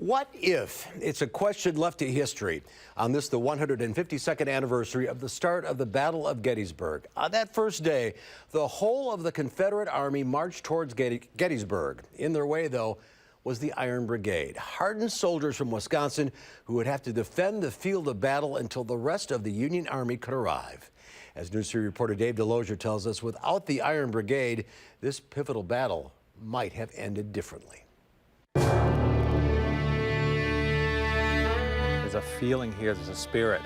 What if? It's a question left to history on this, the 152nd anniversary of the start of the Battle of Gettysburg. On that first day, the whole of the Confederate Army marched towards Gettysburg. In their way, though, was the Iron Brigade, hardened soldiers from Wisconsin who would have to defend the field of battle until the rest of the Union Army could arrive. As News 3 reporter Dave DeLozier tells us, without the Iron Brigade, this pivotal battle might have ended differently. There's a feeling here, there's a spirit.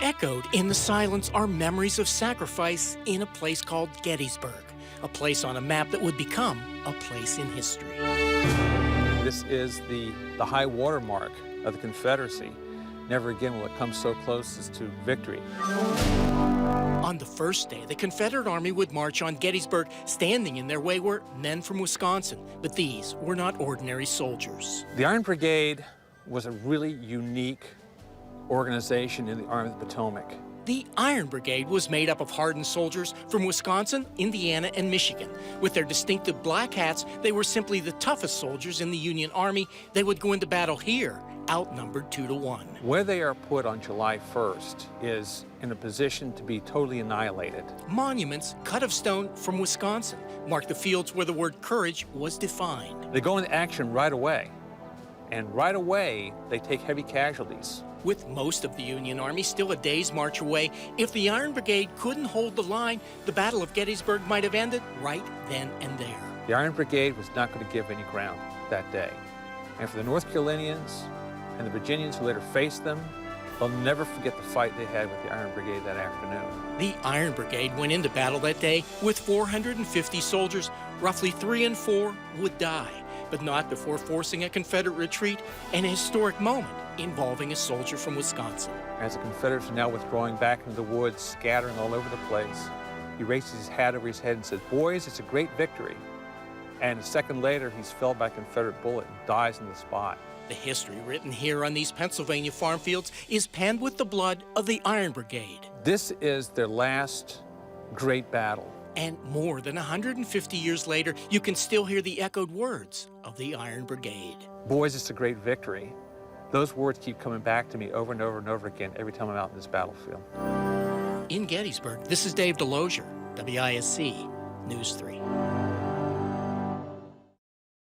Echoed in the silence are memories of sacrifice in a place called Gettysburg, a place on a map that would become a place in history. This is the high water mark of the Confederacy. Never again will it come so close as to victory. On the first day, the Confederate Army would march on Gettysburg. Standing in their way were men from Wisconsin, but these were not ordinary soldiers. The Iron Brigade was a really unique organization in the Army of the Potomac. The Iron Brigade was made up of hardened soldiers from Wisconsin, Indiana, and Michigan. With their distinctive black hats, they were simply the toughest soldiers in the Union Army. They would go into battle here, outnumbered 2-to-1. Where they are put on July 1st is in a position to be totally annihilated. Monuments cut of stone from Wisconsin mark the fields where the word courage was defined. They go into action right away, and right away they take heavy casualties. With most of the Union Army still a day's march away, if the Iron Brigade couldn't hold the line, the Battle of Gettysburg might have ended right then and there. The Iron Brigade was not going to give any ground that day. And for the North Carolinians and the Virginians who later faced them, they'll never forget the fight they had with the Iron Brigade that afternoon. The Iron Brigade went into battle that day with 450 soldiers. Roughly 3 in 4 would die, but not before forcing a Confederate retreat, an historic moment involving a soldier from Wisconsin. As the Confederates are now withdrawing back into the woods, scattering all over the place, he raises his hat over his head and says, "Boys, it's a great victory." And a second later, he's felled by a Confederate bullet and dies on the spot. The history written here on these Pennsylvania farm fields is penned with the blood of the Iron Brigade. This is their last great battle. And more than 150 years later, you can still hear the echoed words of the Iron Brigade. Boys, it's a great victory. Those words keep coming back to me over and over and over again every time I'm out in this battlefield. In Gettysburg, this is Dave DeLozier, WISC News 3.